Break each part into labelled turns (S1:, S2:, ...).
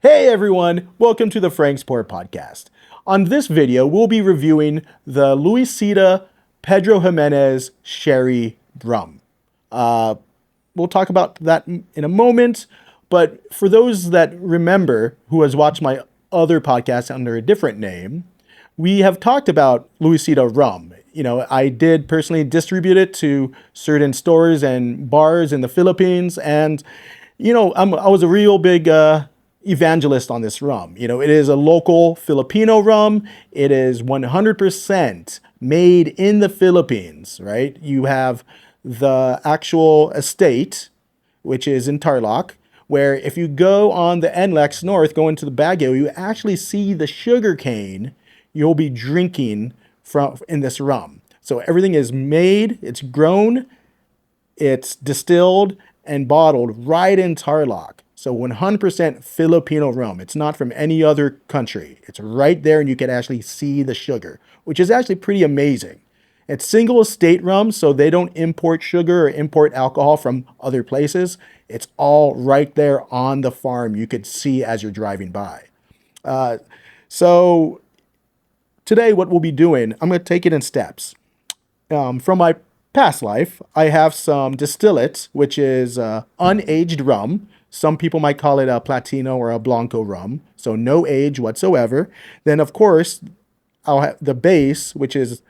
S1: Hey everyone, welcome to the Frank's Pour podcast. On this video, we'll be reviewing the Luisita Pedro Ximenez Sherry Rum. Uh, we'll talk about that in a moment, but for those that remember who has watched my other podcast under a different name, we have talked about Luisita Rum. I did personally distribute it to certain stores and bars in the Philippines, and I was a real big evangelist on this rum. It is a local Filipino rum. It is 100% made in the Philippines, right? You have the actual estate, which is in Tarlac, where if you go on the NLEX north, go into the Baguio, you actually see the sugar cane you'll be drinking from in this rum. So everything is made, it's grown, it's distilled and bottled right in Tarlac. So 100% Filipino rum. It's not from any other country. It's right there and you can actually see the sugar, which is actually pretty amazing. It's single estate rum, so they don't import sugar or import alcohol from other places. It's all right there on the farm. You could see as you're driving by. So today what we'll be doing, I'm going to take it in steps. From my past life, I have some distillate, which is unaged rum. Some people might call it a Platino or a Blanco rum, so no age whatsoever. Then, of course, I'll have the base, which is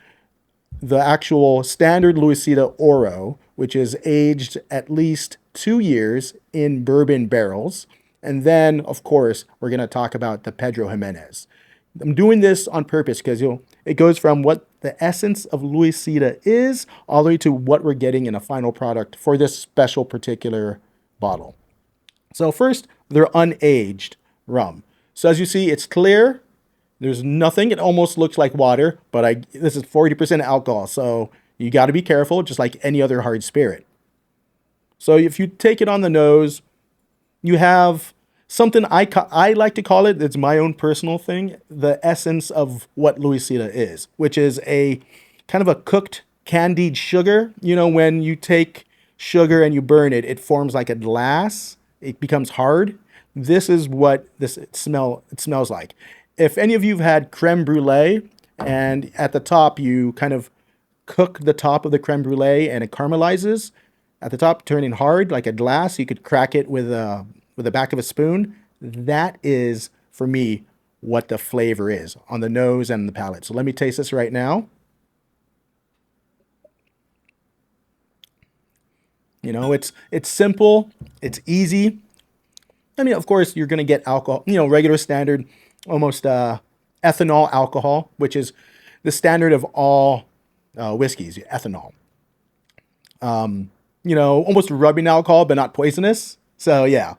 S1: the actual standard Luisita Oro, which is aged at least 2 years in bourbon barrels. And then, of course, we're going to talk about the Pedro Ximenez. I'm doing this on purpose because it goes from what the essence of Luisita is all the way to what we're getting in a final product for this special particular bottle. So first, they're unaged rum. So as you see, it's clear. There's nothing. It almost looks like water, but this is 40% alcohol. So you got to be careful, just like any other hard spirit. So if you take it on the nose, you have something I like to call it, it's my own personal thing, the essence of what Luisita is, which is a kind of a cooked candied sugar. When you take sugar and you burn it, it forms like a glass. It becomes hard. This is what it smells like. If any of you have had creme brulee and at the top you kind of cook the top of the creme brulee and it caramelizes at the top, turning hard like a glass, you could crack it with the back of a spoon. That is, for me, what the flavor is on the nose and the palate. So let me taste this right now. It's simple, it's easy. I mean, of course, you're going to get alcohol, regular standard, almost ethanol alcohol, which is the standard of all whiskeys, ethanol. Almost rubbing alcohol, but not poisonous. So yeah.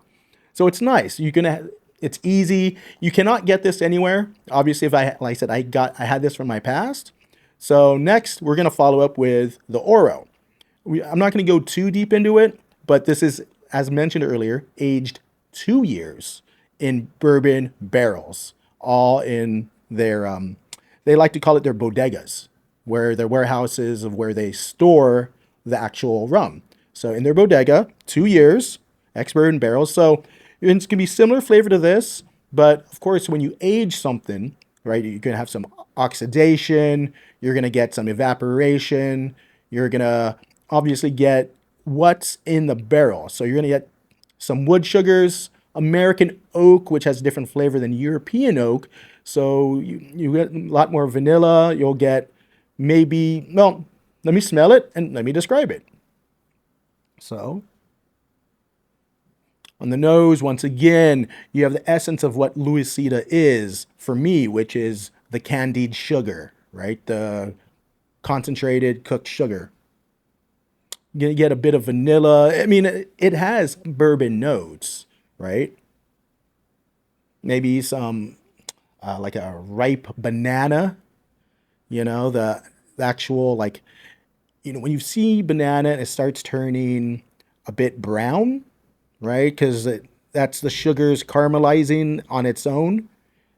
S1: So it's nice. It's easy. You cannot get this anywhere. Obviously, like I said, I had this from my past. So next, we're gonna follow up with the Oro. I'm not gonna go too deep into it, but this is, as mentioned earlier, aged 2 years in bourbon barrels, all in their they like to call it their bodegas, where their warehouses of where they store the actual rum. So in their bodega, 2 years, ex-bourbon barrels. So it's gonna be similar flavor to this, but of course, when you age something, right, you're gonna have some oxidation, you're gonna get some evaporation, you're gonna obviously get what's in the barrel. So you're gonna get some wood sugars, American oak, which has a different flavor than European oak. So you get a lot more vanilla. You'll get let me smell it and let me describe it. So on the nose, once again, you have the essence of what Luisita is for me, which is the candied sugar, right? The concentrated cooked sugar. You're going to get a bit of vanilla. I mean, it has bourbon notes, right? Maybe some like a ripe banana, the actual, like, when you see banana and it starts turning a bit brown, right? Because that's the sugars caramelizing on its own.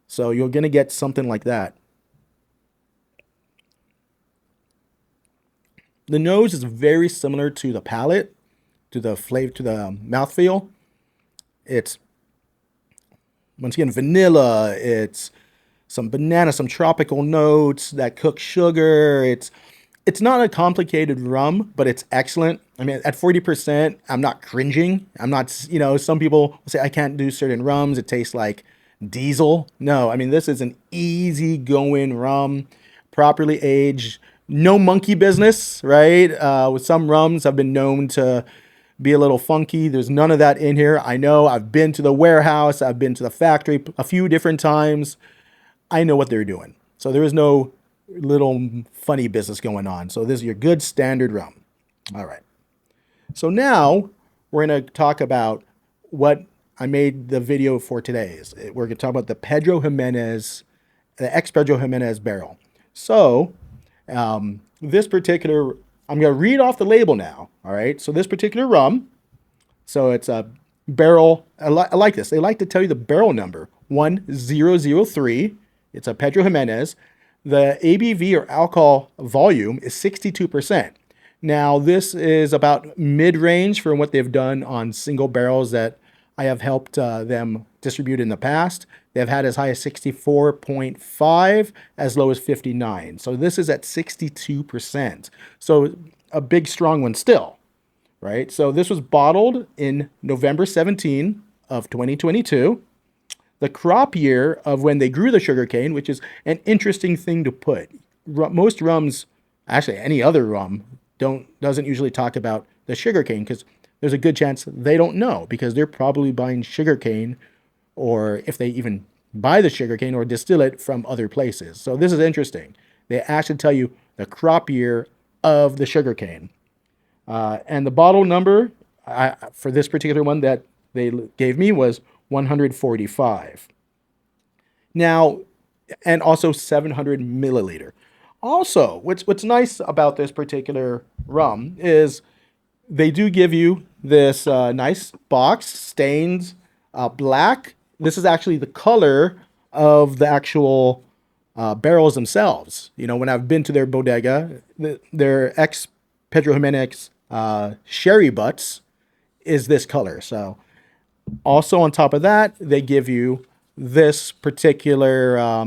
S1: So you're going to get something like that. The nose is very similar to the palate, to the flavor, to the mouthfeel. It's once again, vanilla. It's some banana, some tropical notes, that cooked sugar. It's not a complicated rum, but it's excellent. I mean, at 40%, I'm not cringing. I'm not, some people say I can't do certain rums. It tastes like diesel. No, I mean, this is an easy going rum, properly aged, no monkey business, right? With some rums, I've been known to be a little funky. There's none of that in here. I know I've been to the warehouse, I've been to the factory a few different times. I know what they're doing. So there is no little funny business going on. So this is your good standard rum. All right. So now we're going to talk about what I made the video for today. We're going to talk about the Pedro Ximenez, the ex-Pedro Ximenez barrel. So this particular, I'm going to read off the label now. All right. So this particular rum, so it's a barrel. I like this. They like to tell you the barrel number, 1003. It's a Pedro Ximenez. The ABV or alcohol volume is 62%. Now, this is about mid-range from what they've done on single barrels that I have helped them distribute in the past. They've had as high as 64.5, as low as 59. So this is at 62%. So a big, strong one still, right? So this was bottled in November 17 of 2022. The crop year of when they grew the sugarcane, which is an interesting thing to put. Most rums, actually any other rum, doesn't usually talk about the sugarcane because there's a good chance they don't know because they're probably buying sugarcane, or if they even buy the sugarcane or distill it from other places. So this is interesting. They actually tell you the crop year of the sugarcane. And the bottle number for this particular one that they gave me was 145. Now, and also 700 milliliter. Also, what's nice about this particular rum is they do give you this nice box, stained black. This is actually the color of the actual barrels themselves. When I've been to their bodega, their ex-Pedro Ximenez sherry butts is this color. So also on top of that, they give you this particular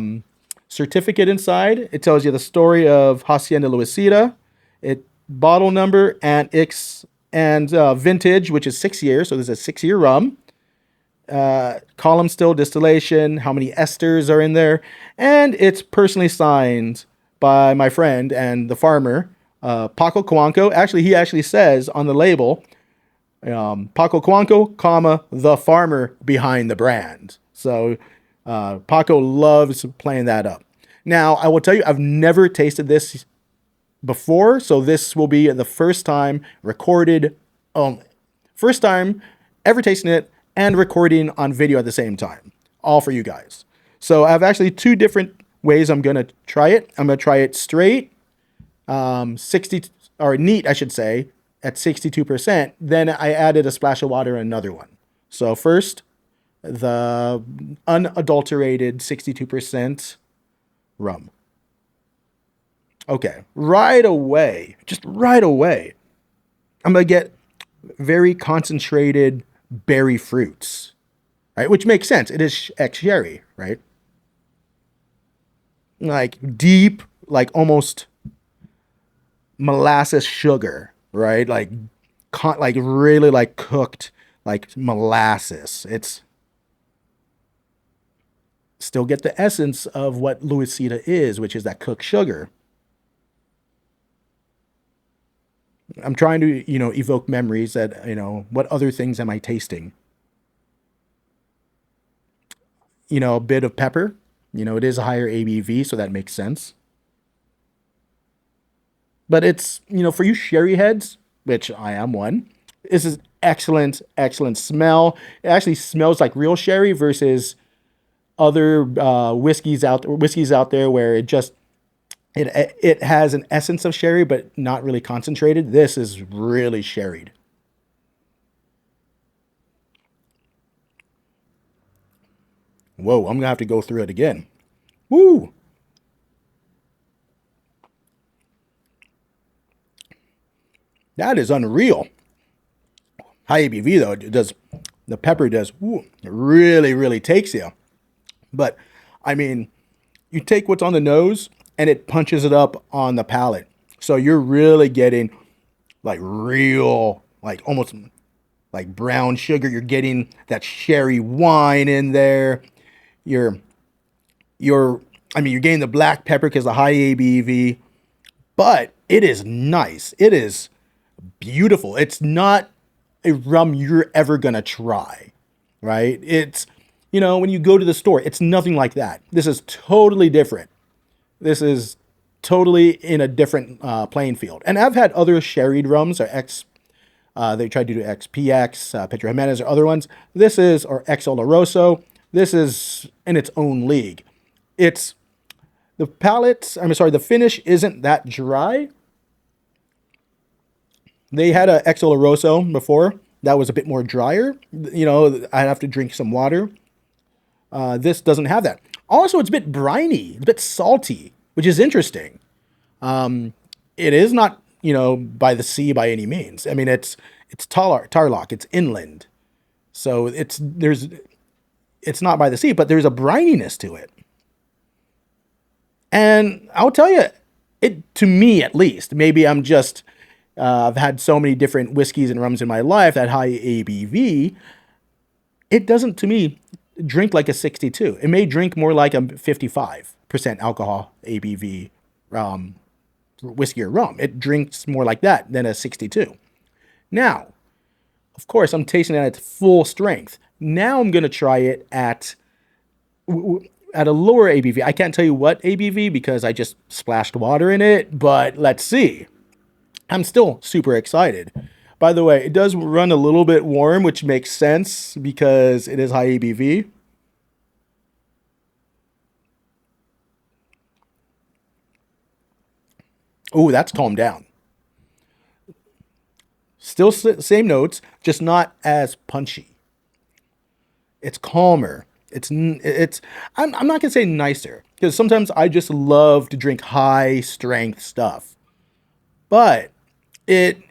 S1: certificate inside. It tells you the story of Hacienda Luisita, bottle number, and vintage, which is 6 years. So this is a 6-year rum. Column still distillation, how many esters are in there, and it's personally signed by my friend and the farmer, Paco Cuanco. Actually, he actually says on the label, Paco Cuanco, comma, the farmer behind the brand. So Paco loves playing that up. Now, I will tell you, I've never tasted this before, so this will be the first time recorded, first time ever tasting it and recording on video at the same time, all for you guys. So I have actually 2 different ways I'm going to try it. I'm going to try it straight, 60, or neat, I should say, at 62%. Then I added a splash of water in another one. So first, the unadulterated 62% rum. Okay, just right away, I'm going to get very concentrated berry fruits, right? Which makes sense. It is ex-sherry, right? Like deep, like almost molasses sugar, right? Like really like cooked, like molasses. It's still get the essence of what Luisita is, which is that cooked sugar. I'm trying to, evoke memories that, what other things am I tasting? A bit of pepper. It is a higher ABV, so that makes sense. But it's, for you sherry heads, which I am one, this is excellent, excellent smell. It actually smells like real sherry versus other whiskeys out there where it has an essence of sherry, but not really concentrated. This is really sherried. Whoa, I'm gonna have to go through it again. Woo! That is unreal. High ABV though, the pepper does, it really, really takes you. But I mean, you take what's on the nose and it punches it up on the palate. So you're really getting like real, like almost like brown sugar. You're getting that sherry wine in there. You're you're I mean, you're getting the black pepper because the high ABV, but it is nice. It is beautiful. It's not a rum you're ever gonna try, right? It's, when you go to the store, it's nothing like that. This is totally different. This is totally in a different playing field. And I've had other sherried rums or they tried to do XPX, Pedro Ximenez, or other ones. This is, or ex-oloroso. This is in its own league. It's the palate, I'm sorry, the finish isn't that dry. They had a ex-oloroso before that was a bit more drier. I'd have to drink some water. This doesn't have that. Also, it's a bit briny, it's a bit salty, which is interesting. It is not, by the sea by any means. I mean, it's Tarlock, it's inland, so it's not by the sea, but there's a brininess to it. And I'll tell you, to me at least, maybe I've had so many different whiskeys and rums in my life that high ABV. It doesn't, to me, drink like a 62. It may drink more like a 55% alcohol ABV whiskey or rum. It drinks more like that than a 62. Now, of course, I'm tasting it at full strength. Now I'm going to try it at a lower ABV. I can't tell you what ABV because I just splashed water in it, but let's see. I'm still super excited. By the way, it does run a little bit warm, which makes sense because it is high ABV. Oh, that's calmed down. Still same notes, just not as punchy. It's calmer. I'm not gonna say nicer because sometimes I just love to drink high strength stuff, but it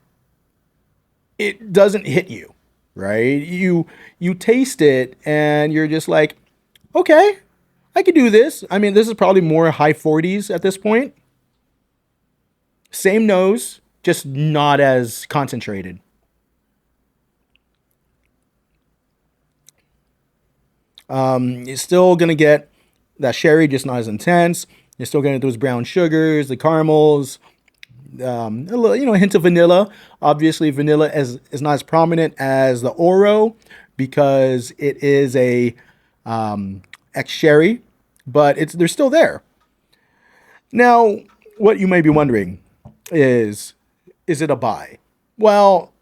S1: it doesn't hit you, right? You taste it and you're just like, okay, I could do this. I mean, this is probably more high 40s at this point. Same nose, just not as concentrated. You're still gonna get that sherry, just not as intense. You're still getting those brown sugars, the caramels, a little, a hint of vanilla. Obviously, vanilla is not as prominent as the Oro because it is a ex sherry, but they're still there. Now, what you may be wondering is it a buy? Well,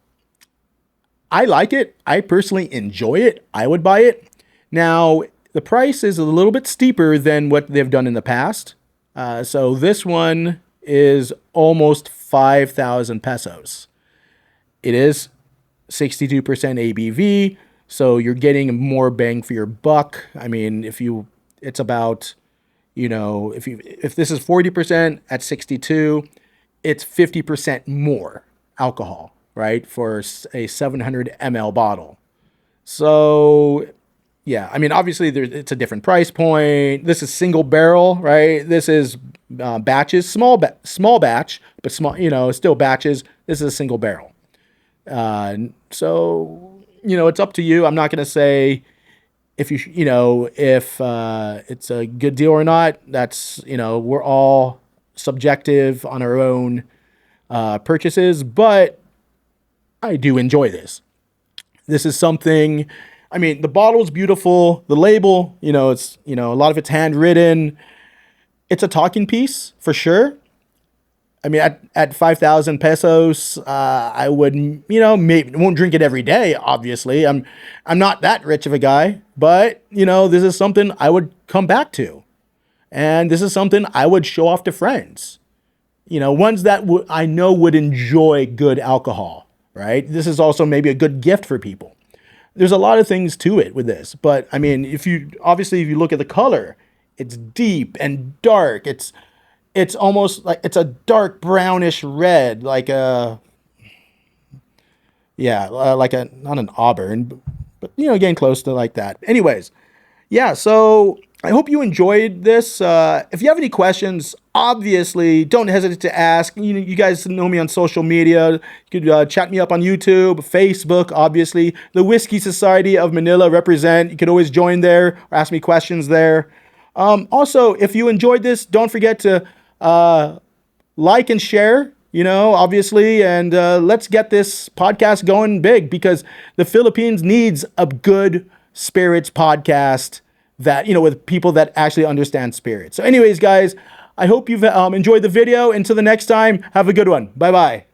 S1: I like it. I personally enjoy it. I would buy it. Now, the price is a little bit steeper than what they've done in the past. So this one is almost 5,000 pesos. It is 62% ABV, so you're getting more bang for your buck. I mean, it's about, if this is 40% at 62, it's 50% more alcohol, right, for a 700 ml bottle. So, yeah, I mean, obviously it's a different price point. This is single barrel, right? This is batches, small batch, but small, still batches. This is a single barrel. So, it's up to you. I'm not going to say if if it's a good deal or not. That's, we're all subjective on our own purchases, but I do enjoy this. This is something, I mean, the bottle is beautiful. The label, it's, a lot of it's handwritten. It's a talking piece for sure. I mean, at 5,000 pesos, I would, maybe won't drink it every day. Obviously, I'm not that rich of a guy, but this is something I would come back to, and this is something I would show off to friends. Ones that I know would enjoy good alcohol. Right. This is also maybe a good gift for people. There's a lot of things to it with this, but I mean, if you look at the color, it's deep and dark. It's almost like it's a dark brownish red, like like a not an auburn, but getting close to like that. Anyways, yeah. So I hope you enjoyed this. If you have any questions, obviously don't hesitate to ask. You guys know me on social media. You could chat me up on YouTube, Facebook, obviously. The Whiskey Society of Manila represent. You could always join there or ask me questions there. Also, if you enjoyed this, don't forget to like and share, obviously, and let's get this podcast going big because the Philippines needs a good spirits podcast that, with people that actually understand spirits. So anyways, guys, I hope you've enjoyed the video. Until the next time, have a good one. Bye-bye.